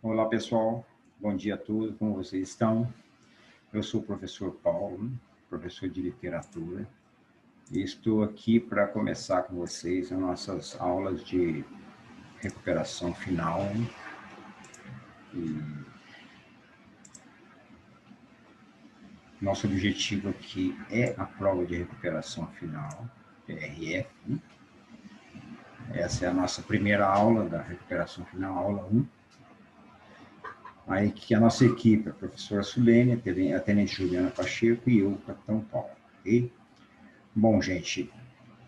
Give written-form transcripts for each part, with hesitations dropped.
Olá, pessoal. Bom dia a todos. Como vocês estão? Eu sou o professor Paulo, professor de literatura, e estou aqui para começar com vocês as nossas aulas de recuperação final. E nosso objetivo aqui é a prova de recuperação final, PRF. Essa é a nossa primeira aula da recuperação final, aula 1. Aí que a nossa equipe, a professora Sulene, a tenente Juliana Pacheco e eu, o capitão Paulo. Ok? Bom, gente,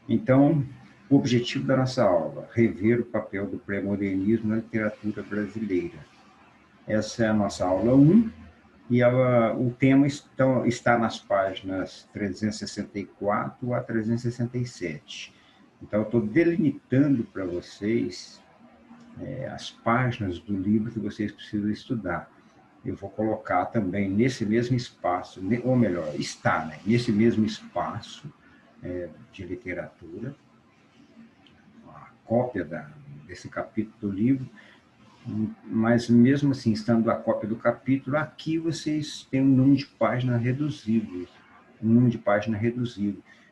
então, o objetivo da nossa aula, rever o papel do pré-modernismo na literatura brasileira. Essa é a nossa aula 1, e o tema está nas páginas 364 a 367. Então, eu estou delimitando para vocês as páginas do livro que vocês precisam estudar. Eu vou colocar também nesse mesmo espaço, ou melhor, está, né, nesse mesmo espaço de literatura, a cópia desse capítulo do livro, mas mesmo assim, estando a cópia do capítulo, aqui vocês têm um número de páginas reduzido,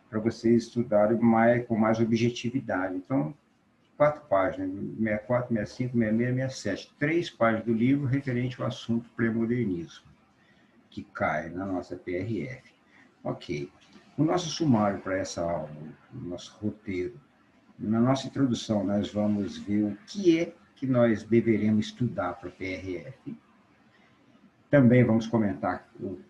para vocês estudarem com mais objetividade. Então, 4 páginas, 64, 65, 66, 67, 3 páginas do livro referente ao assunto pré-modernismo, que cai na nossa PRF. Ok. O nosso sumário para essa aula, o nosso roteiro, na nossa introdução, nós vamos ver o que é que nós deveremos estudar para a PRF. Também vamos comentar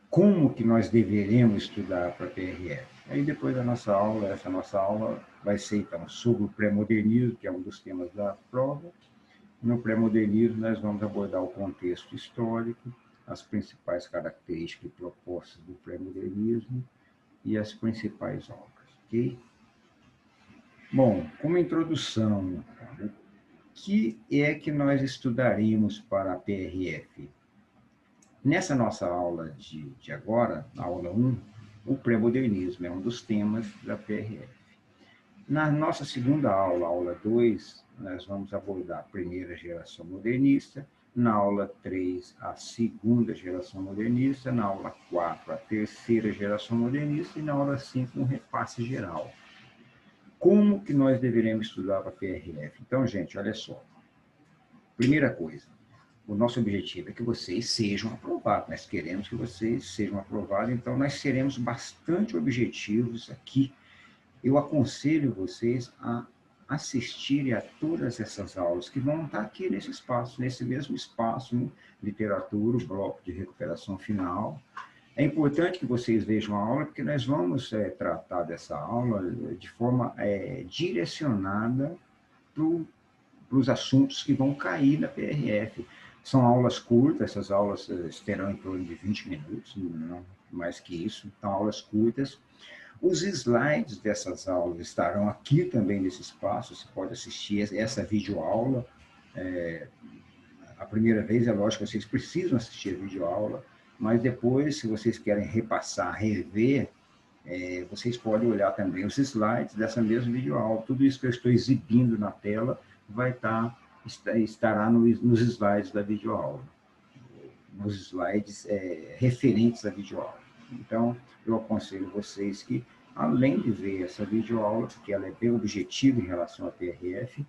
como que nós deveremos estudar para a PRF. Aí depois da nossa aula, essa nossa aula vai ser então sobre o pré-modernismo, que é um dos temas da prova. No pré-modernismo nós vamos abordar o contexto histórico, as principais características e propostas do pré-modernismo e as principais obras, ok? Bom, como introdução, o que é que nós estudaríamos para a PRF? Nessa nossa aula de agora, na aula 1, o pré-modernismo é um dos temas da PRF. Na nossa segunda aula, aula 2, nós vamos abordar a primeira geração modernista, na aula 3, a segunda geração modernista, na aula 4, a terceira geração modernista, e na aula 5, um repasse geral. Como que nós deveremos estudar para a PRF? Então, gente, olha só. Primeira coisa, o nosso objetivo é que vocês sejam aprovados. Nós queremos que vocês sejam aprovados, então nós seremos bastante objetivos aqui. Eu aconselho vocês a assistirem a todas essas aulas que vão estar aqui nesse espaço, nesse mesmo espaço, né? Literatura, o bloco de recuperação final. É importante que vocês vejam a aula, porque nós vamos tratar dessa aula de forma direcionada para os assuntos que vão cair na PRF. São aulas curtas, essas aulas terão em torno de 20 minutos, não mais que isso, então aulas curtas. Os slides dessas aulas estarão aqui também nesse espaço, você pode assistir essa videoaula. A primeira vez, é lógico que vocês precisam assistir a videoaula, mas depois, se vocês querem repassar, rever, vocês podem olhar também os slides dessa mesma videoaula. Tudo isso que eu estou exibindo na tela estará nos slides da videoaula, nos slides referentes à videoaula. Então, eu aconselho vocês que, além de ver essa videoaula, porque ela é bem objetiva em relação à PRF,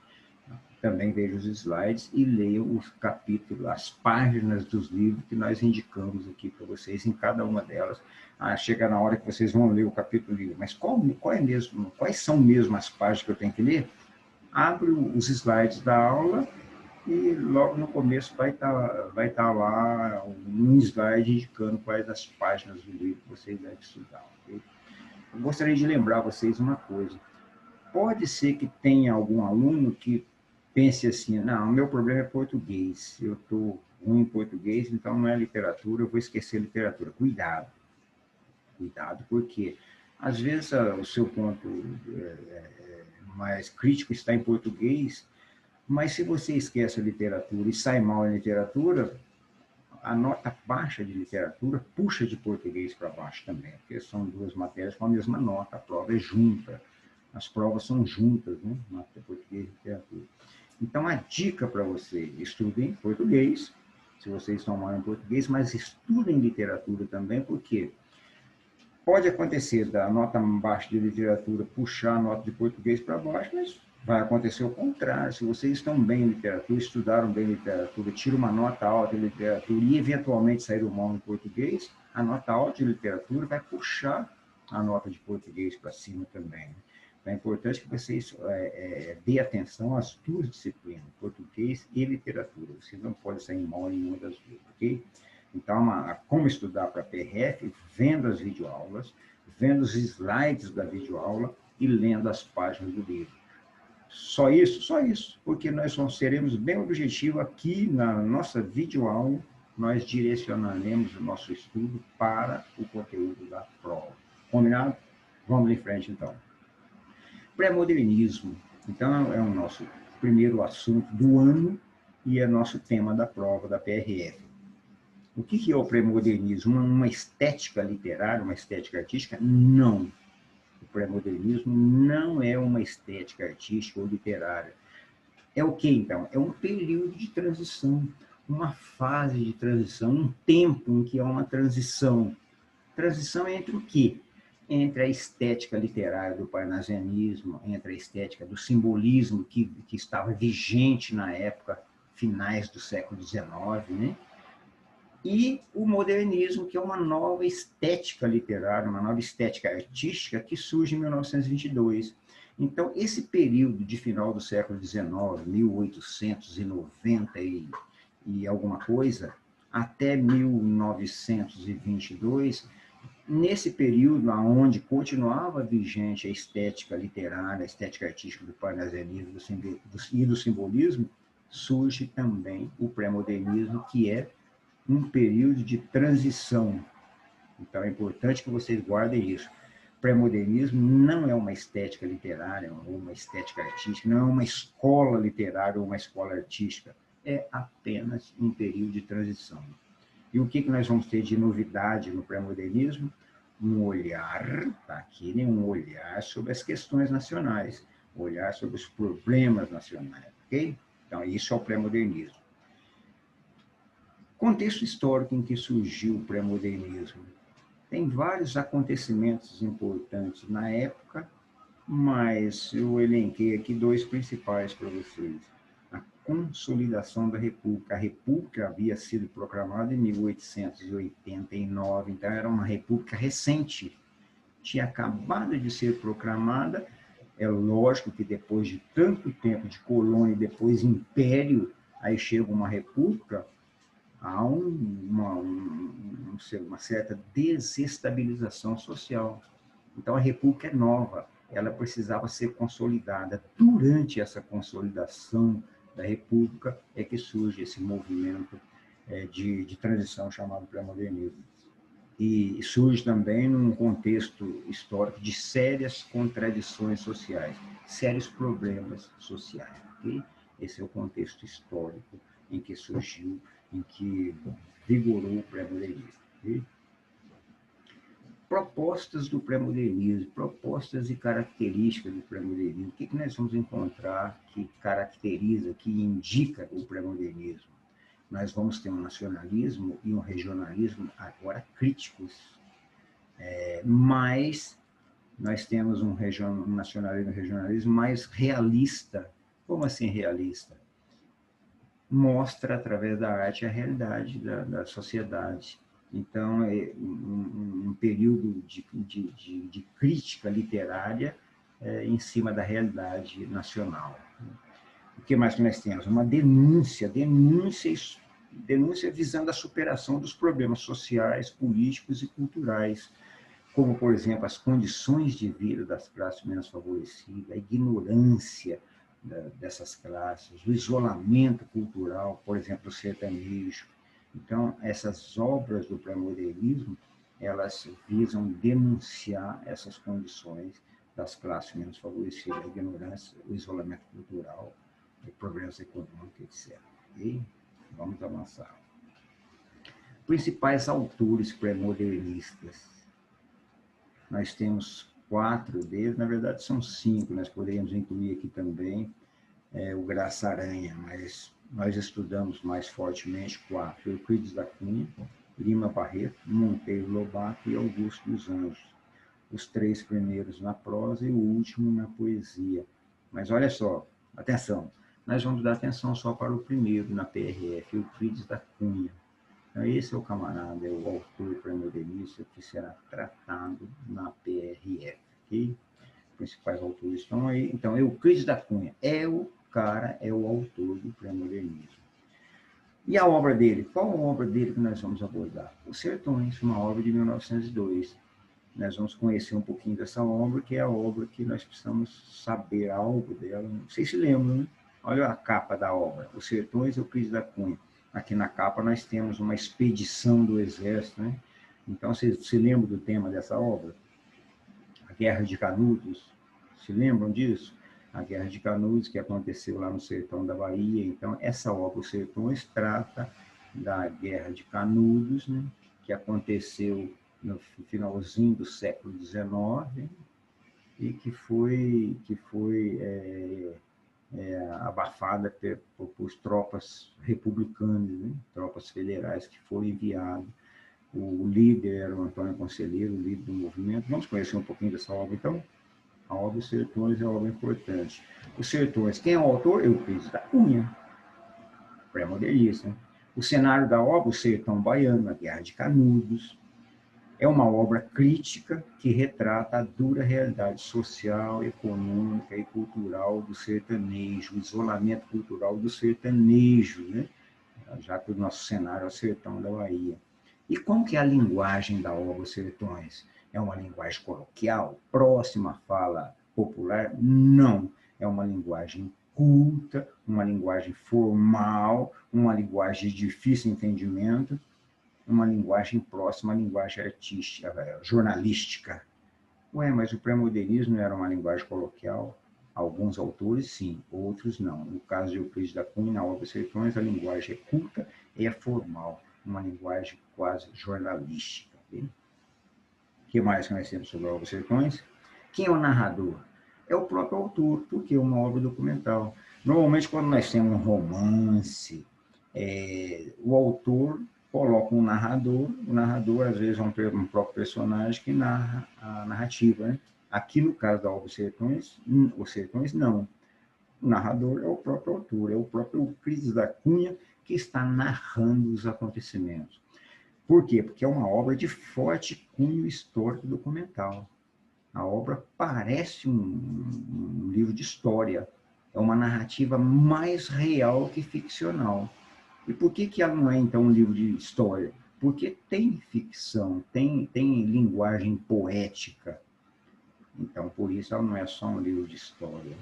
também vejam os slides e leiam os capítulos, as páginas dos livros que nós indicamos aqui para vocês, em cada uma delas. Chega na hora que vocês vão ler o capítulo livro, mas quais são mesmo as páginas que eu tenho que ler? Abre os slides da aula e logo no começo vai estar lá um slide indicando quais as páginas do livro que vocês devem estudar. Okay? Eu gostaria de lembrar vocês uma coisa. Pode ser que tenha algum aluno que pense assim, não, o meu problema é português, eu estou ruim em português, então não é literatura, eu vou esquecer literatura. Cuidado, porque às vezes o seu ponto mais crítico está em português, mas se você esquece a literatura e sai mal em literatura, a nota baixa de literatura puxa de português para baixo também, porque são duas matérias com a mesma nota, a prova é junta, as provas são juntas, né? Português e literatura. Então, a dica para você, estudem português, se vocês estão mal em português, mas estudem literatura também, porque pode acontecer da nota baixa de literatura puxar a nota de português para baixo, mas vai acontecer o contrário. Se vocês estão bem em literatura, estudaram bem literatura, tiram uma nota alta em literatura e eventualmente saíram mal em português, a nota alta de literatura vai puxar a nota de português para cima também. Então, é importante que vocês dê atenção às duas disciplinas, português e literatura. Vocês não podem sair mal em uma das duas, ok? Então, como estudar para PRF? Vendo as videoaulas, vendo os slides da videoaula e lendo as páginas do livro. Só isso, porque nós seremos bem objetivos aqui na nossa videoaula, nós direcionaremos o nosso estudo para o conteúdo da prova. Combinado? Vamos em frente, então. Pré-modernismo. Então, é o nosso primeiro assunto do ano e é nosso tema da prova da PRF. O que é o pré-modernismo? Uma estética literária, uma estética artística? Não. O pré-modernismo não é uma estética artística ou literária. É o que, então? É um período de transição, uma fase de transição, um tempo em que há uma transição. Transição entre o quê? Entre a estética literária do parnasianismo, entre a estética do simbolismo que estava vigente na época, finais do século XIX, né? E o modernismo, que é uma nova estética literária, uma nova estética artística que surge em 1922. Então, esse período de final do século XIX, 1890 e alguma coisa, até 1922, nesse período onde continuava vigente a estética literária, a estética artística do parnasianismo e do simbolismo, surge também o pré-modernismo, que é um período de transição. Então, é importante que vocês guardem isso. Pré-modernismo não é uma estética literária ou uma estética artística, não é uma escola literária ou uma escola artística. É apenas um período de transição. E o que nós vamos ter de novidade no pré-modernismo? Um olhar, tá aqui, né? Um olhar sobre as questões nacionais, um olhar sobre os problemas nacionais, ok? Então, isso é o pré-modernismo. Contexto histórico em que surgiu o pré-modernismo. Tem vários acontecimentos importantes na época, mas eu elenquei aqui dois principais para vocês. A consolidação da República. A República havia sido proclamada em 1889, então era uma república recente. Tinha acabado de ser proclamada. É lógico que depois de tanto tempo de colônia, depois império, aí chega uma república, há uma certa desestabilização social. Então, a República é nova, ela precisava ser consolidada. Durante essa consolidação da República é que surge esse movimento de transição chamado pré-modernismo. E surge também num contexto histórico de sérias contradições sociais, sérios problemas sociais. Okay? Esse é o contexto histórico em que surgiu, em que vigorou o pré-modernismo. Okay? Propostas do pré-modernismo, propostas e características do pré-modernismo. O que nós vamos encontrar que caracteriza, que indica o pré-modernismo? Nós vamos ter um nacionalismo e um regionalismo agora críticos, mas nós temos um nacionalismo e um regionalismo mais realista. Como assim realista? Mostra através da arte a realidade da sociedade. Então, é um período de crítica literária em cima da realidade nacional. O que mais que nós temos? Uma denúncia visando a superação dos problemas sociais, políticos e culturais, como, por exemplo, as condições de vida das classes menos favorecidas, a ignorância dessas classes, o isolamento cultural, por exemplo, o sertanejo. Então, essas obras do pré-modernismo, elas visam denunciar essas condições das classes menos favorecidas, a ignorância, o isolamento cultural, problemas econômicos, etc. E vamos avançar. Principais autores pré-modernistas. Nós temos 4 deles, na verdade são 5, nós poderíamos incluir aqui também o Graça Aranha, mas nós estudamos mais fortemente 4. Euclides da Cunha, Lima Barreto, Monteiro Lobato e Augusto dos Anjos. Os 3 primeiros na prosa e o último na poesia. Mas olha só, atenção, nós vamos dar atenção só para o primeiro na PRF, Euclides da Cunha. Então, esse é o camarada, é o autor pré-modernista que será tratado na PRF, ok? Os principais autores estão aí. Então, Euclides da Cunha é o cara, é o autor do pré-modernismo. E a obra dele? Qual a obra dele que nós vamos abordar? Os Sertões, uma obra de 1902. Nós vamos conhecer um pouquinho dessa obra, que é a obra que nós precisamos saber algo dela. Vocês se lembram, né? Olha a capa da obra, Os Sertões, Euclides da Cunha. Aqui na capa nós temos uma expedição do exército, né? Então, vocês se lembram do tema dessa obra? A Guerra de Canudos. Se lembram disso? A Guerra de Canudos, que aconteceu lá no sertão da Bahia. Então, essa obra, Os Sertões, trata da Guerra de Canudos, né? Que aconteceu no finalzinho do século XIX e que foi abafada por tropas republicanas, né? Tropas federais que foram enviadas. O líder era o Antônio Conselheiro, o líder do movimento. Vamos conhecer um pouquinho dessa obra, então? A obra Os Sertões é uma obra importante. Os Sertões, quem é o autor? Euclides da Cunha, pré-modernista. O cenário da obra, o sertão baiano, a Guerra de Canudos. É uma obra crítica que retrata a dura realidade social, econômica e cultural do sertanejo, o isolamento cultural do sertanejo, né? Já que o nosso cenário é o sertão da Bahia. E como que é a linguagem da obra Os Sertões? É uma linguagem coloquial, próxima à fala popular? Não. É uma linguagem culta, uma linguagem formal, uma linguagem de difícil entendimento, uma linguagem próxima à linguagem artística, jornalística. Ué, mas o pré-modernismo era uma linguagem coloquial? Alguns autores, sim, outros não. No caso de Euclides da Cunha, na obra Os Sertões, a linguagem é culta e é formal, uma linguagem quase jornalística. Okay? O que mais nós temos sobre a obra Os Sertões? Quem é o narrador? É o próprio autor, porque é uma obra documental. Normalmente, quando nós temos um romance, o autor coloca um narrador, o narrador, às vezes, é um próprio personagem que narra a narrativa. Né? Aqui, no caso da obra Os Sertões, não. O narrador é o próprio autor, é o próprio Euclides da Cunha que está narrando os acontecimentos. Por quê? Porque é uma obra de forte cunho histórico documental. A obra parece um livro de história, é uma narrativa mais real que ficcional. E por que ela não é, então, um livro de história? Porque tem ficção, tem linguagem poética. Então, por isso, ela não é só um livro de história.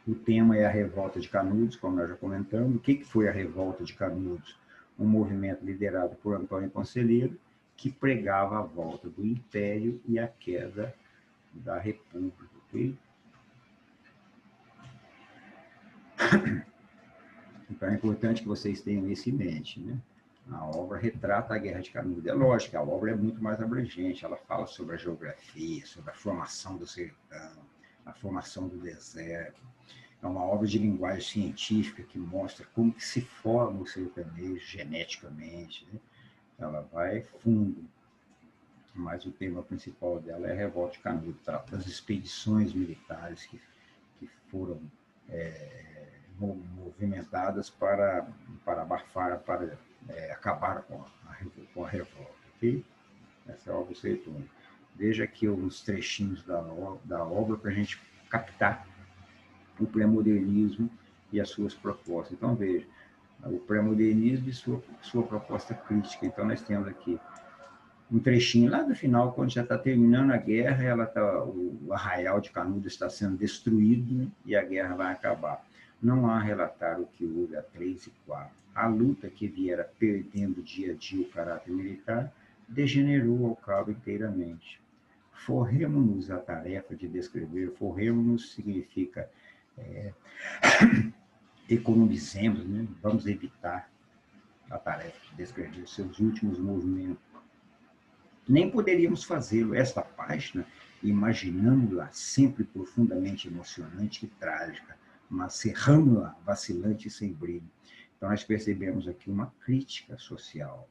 O tema é a Revolta de Canudos, como nós já comentamos. O que foi a Revolta de Canudos? Um movimento liderado por Antônio Conselheiro, que pregava a volta do Império e a queda da República. Okay? Então é importante que vocês tenham isso em mente, né? A obra retrata a Guerra de Canudos. É lógico que a obra é muito mais abrangente, ela fala sobre a geografia, sobre a formação do sertão, a formação do deserto. É uma obra de linguagem científica que mostra como que se forma o sertanejo geneticamente, né? Ela vai fundo, mas o tema principal dela é a Revolta de Canudos, trata das expedições militares que foram movimentadas para abafar, para acabar com a revolta. Okay? Essa é a obra do Sertões. Veja aqui uns trechinhos da obra para a gente captar o pré-modernismo e as suas propostas. Então, veja, o pré-modernismo e sua proposta crítica. Então, nós temos aqui um trechinho lá do final, quando já está terminando a guerra, o arraial de Canudos está sendo destruído e a guerra vai acabar. Não há relatar o que houve a 3 e 4. A luta que viera perdendo dia a dia o caráter militar degenerou ao cabo inteiramente. Forremo-nos a tarefa de descrever. Forremo-nos significa economizemos, né? Vamos evitar a tarefa de descrever seus últimos movimentos. Nem poderíamos fazê-lo. Esta página, imaginamos-la sempre profundamente emocionante e trágica. uma serrâmula vacilante e sem brilho. Então, nós percebemos aqui uma crítica social.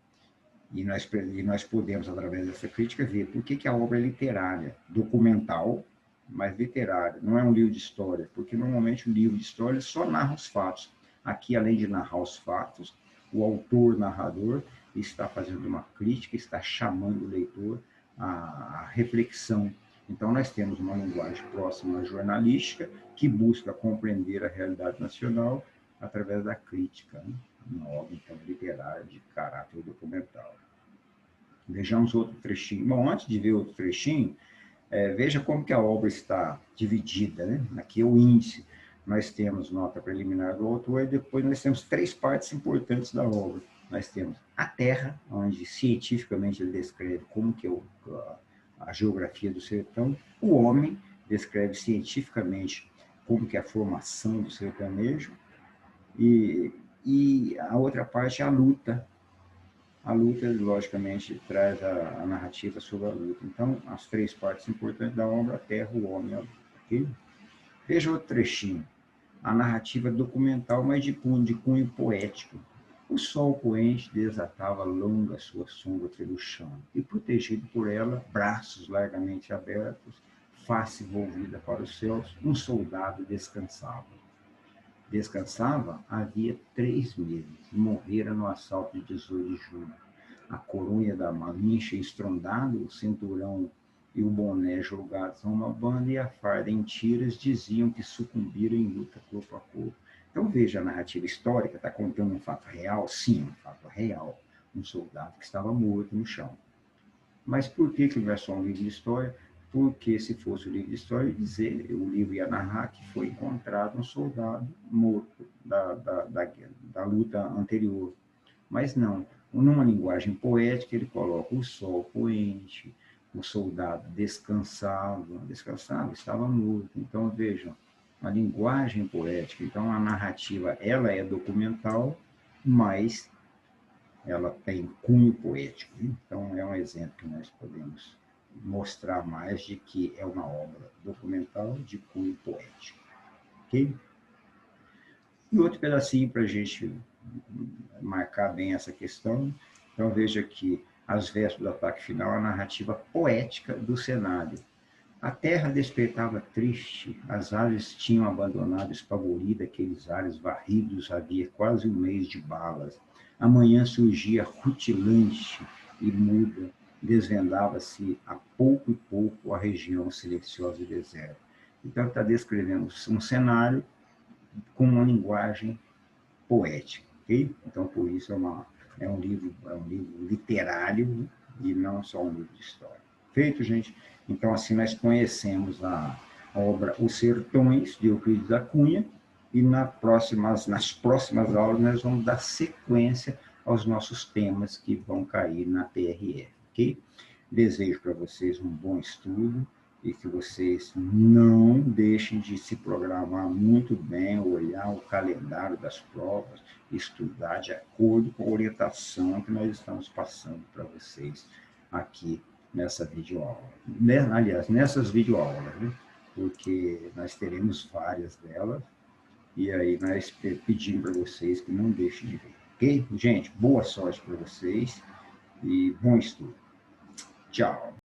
E nós podemos, através dessa crítica, ver por que a obra é literária, documental, mas literária. Não é um livro de história, porque normalmente o livro de história só narra os fatos. Aqui, além de narrar os fatos, o autor, narrador, está fazendo uma crítica, está chamando o leitor à reflexão. Então, nós temos uma linguagem próxima à jornalística, que busca compreender a realidade nacional através da crítica, né? Uma obra, então, literária de caráter documental. Vejamos outro trechinho. Bom, antes de ver outro trechinho, veja como que a obra está dividida, né? Aqui é o índice. Nós temos nota preliminar do autor e depois nós temos 3 partes importantes da obra. Nós temos a Terra, onde cientificamente ele descreve como que é a geografia do sertão. O homem descreve cientificamente como que é a formação do sertanejo. E a outra parte é a luta. A luta, logicamente, traz a narrativa sobre a luta. Então, as 3 partes importantes da obra: a terra, o homem e a luta. Okay? Veja outro trechinho. A narrativa documental, mas de cunho poético. O sol poente desatava longa sua sombra pelo chão, e, protegido por ela, braços largamente abertos, face volvida para os céus, um soldado descansava. Descansava havia 3 meses, morrera no assalto de 18 de julho. A coronha da malincha estrondada, o cinturão e o boné jogados a uma banda e a farda em tiras diziam que sucumbiram em luta corpo a corpo. Então veja, a narrativa histórica está contando um fato real? Sim, um fato real. Um soldado que estava morto no chão. Mas por que não é só um livro de história? Porque se fosse o livro de história, o livro ia narrar que foi encontrado um soldado morto da luta anterior. Mas não, numa linguagem poética, ele coloca o sol poente, o soldado descansava, estava morto. Então, vejam, a linguagem poética, então a narrativa, ela é documental, mas ela tem cunho poético. Então, é um exemplo que nós podemos mostrar mais de que é uma obra documental de cunho poético. Ok? E outro pedacinho para a gente marcar bem essa questão. Então, veja aqui, às vésperas do ataque final, a narrativa poética do cenário. A terra despertava triste, as aves tinham abandonado espavorida aqueles ares varridos havia quase um mês de balas. A manhã surgia rutilante e muda, desvendava-se a pouco e pouco a região silenciosa e deserta. Então, está descrevendo um cenário com uma linguagem poética, ok? Então, por isso é um livro literário e não só um livro de história. Feito, gente? Então, assim, nós conhecemos a obra Os Sertões, de Euclides da Cunha, e nas próximas aulas nós vamos dar sequência aos nossos temas que vão cair na PRF, ok? Desejo para vocês um bom estudo e que vocês não deixem de se programar muito bem, olhar o calendário das provas, estudar de acordo com a orientação que nós estamos passando para vocês aqui nessa videoaula. Aliás, nessas videoaulas, né? Porque nós teremos várias delas, e aí nós pedimos para vocês que não deixem de ver, ok? Gente, boa sorte para vocês e bom estudo. Tchau.